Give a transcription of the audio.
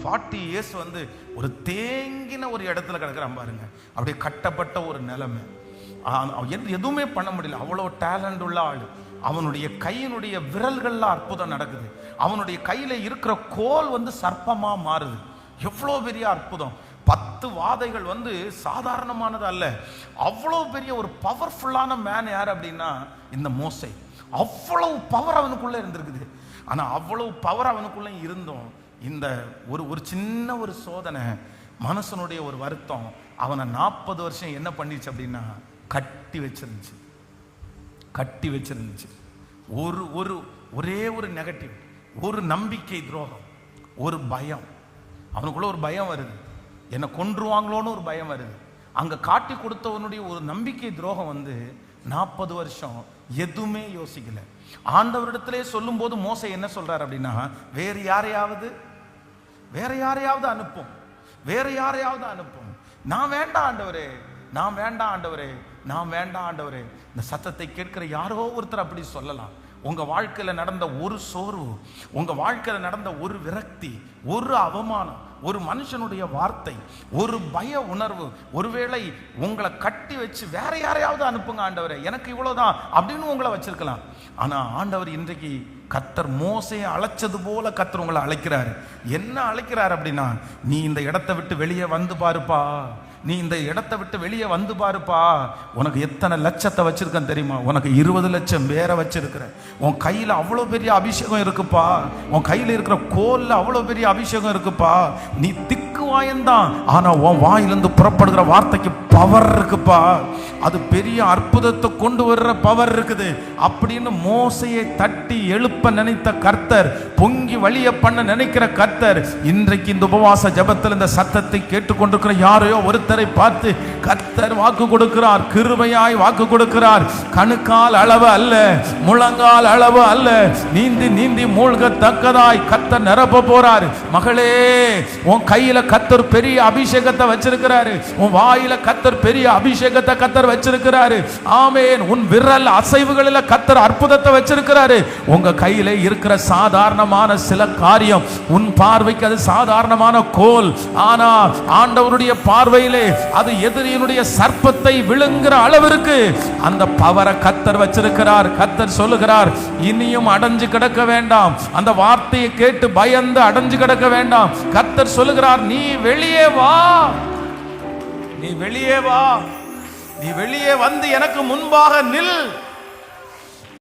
40 years வந்து ஒரு தேங்கின ஒரு இடத்துல கிடக்குறான் பாருங்க. அப்படியே கட்டப்பட்ட ஒரு நிலைமை, எதுவுமே பண்ண முடியல. அவ்வளோ டேலண்ட் உள்ள ஆள். அவனுடைய கையினுடைய விரல்கள்ல அற்புதம் நடக்குது. அவனுடைய கையில இருக்கிற கோல் வந்து சர்ப்பமா மாறுது. எவ்வளோ பெரிய அற்புதம்! 10 வாதைகள் வந்து சாதாரணமானது அல்ல. அவ்வளோ பெரிய ஒரு பவர்ஃபுல்லான மேன் யார் அப்படின்னா இந்த மோசே. அவ்வளவு பவர் அவனுக்குள்ள இருந்திருக்குது. ஆனா அவ்வளவு பவர் அவனுக்குள்ள இருந்தும் இந்த ஒரு சின்ன ஒரு சோதனை, மனுஷனுடைய ஒரு வருத்தம் அவனை 40 வருஷம் என்ன பண்ணிச்சு அப்படின்னா கட்டி வச்சிருந்துச்சு. ஒரே ஒரு நெகட்டிவ், ஒரு நம்பிக்கை துரோகம், ஒரு பயம். அவனுக்குள்ள ஒரு பயம் வருது, என்னை கொன்றுவாங்களோன்னு ஒரு பயம் வருது. அங்க காட்டி கொடுத்தவனுடைய ஒரு நம்பிக்கை துரோகம் வந்து 40 வருஷம் எதுவுமே யோசிக்கல. ஆண்டவரிடத்திலே சொல்லும் போது மோசே என்ன சொல்றாரு அப்படின்னா, வேற யாரையாவது அனுப்பும், நான் வேண்டாம் ஆண்டவரே. இந்த சத்தத்தை கேட்கிற யாரோ ஒருத்தர் அப்படி சொல்லலாம். உங்க வாழ்க்கையில நடந்த ஒரு சோர்வு, உங்க வாழ்க்கையில நடந்த ஒரு விரக்தி, ஒரு அவமானம், ஒரு மனுஷனுடைய வார்த்தை, ஒரு பய உணர்வு, ஒருவேளை உங்களை கட்டி வச்சு வேற யாரையாவது அனுப்புங்க ஆண்டவரே, எனக்கு இவ்வளவுதான் அப்படின்னு உங்களை வச்சிருக்கலாம். ஆனா ஆண்டவர் இன்றைக்கு கர்த்தர் மோசேயை அழைச்சது போல கர்த்தர் உங்களை அழைக்கிறாரு. என்ன அழைக்கிறார் அப்படின்னா, நீ இந்த இடத்தை விட்டு வெளியே வந்து பாருப்பா, உனக்கு எத்தனை லட்சத்தை வச்சிருக்கேன் தெரியுமா? உனக்கு 20 லட்சம் பேரை வச்சிருக்கிறேன். உன் கையில அவ்வளோ பெரிய அபிஷேகம் இருக்குப்பா, உன் கையில இருக்கிற கோல்ல அவ்வளோ பெரிய அபிஷேகம் இருக்குப்பா. நீ திக்கு வாயந்தான், ஆனா உன் வாயிலிருந்து புறப்படுகிற வார்த்தைக்கு பவர் இருக்குப்பா. அது பெரிய அற்புதத்தை கொண்டு வர்ற பவர் இருக்குது அப்படின்னு மோசையை தட்டி எழுப்ப நினைத்த கர்த்தர், பொங்கி வழிய பண்ண நினைக்கிற கர்த்தர், இன்றைக்கு இந்த உபவாச ஜெபத்தில் இந்த சத்தத்தை கேட்டுக்கொண்டிருக்கிற யாரையோ ஒருத்தரை பார்த்து கர்த்தர் வாக்கு கொடுக்கிறார், கிருபையாய் வாக்கு கொடுக்கிறார். கணுக்கால் அளவு அல்ல, முழங்கால் அளவு அல்ல, நீந்தி மூழ்கத்தக்கதாய் கர்த்தர் நிரப்ப போறார். மகளே, உன் கையில கர்த்தர் பெரிய அபிஷேகத்தை வச்சிருக்கிறாரு, உன் வாயில கர்த்தர் பெரிய அபிஷேகத்தை கர்த்தர் வச்சிருக்கிறாரு. ஆமென். உன் விரல் அசைவுகளில் கர்த்தர் அற்புதத்தை வச்சிருக்கிறாரு. உங்க கையில இருக்கிற சாதாரணமான சில காரியம் உன் பார்வைக்கு அது சாதாரணமான கோல், ஆனா ஆண்டவருடைய பார்வையிலே அது எதிரியினுடைய சர்ப்பத்தை விழுங்குற அளவிற்கு அந்த பவரை கர்த்தர் வச்சிருக்கிறார். கர்த்தர் சொல்லுகிறார், இனியும் அடைஞ்சு கிடக்க வேண்டாம், அந்த வார்த்தையை கேட்டு பயந்து அடைஞ்சு கிடக்க வேண்டாம். கர்த்தர் சொல்லுகிறார், நீ வெளியே வா, நீ வெளியே வந்து எனக்கு முன்பாக நில்.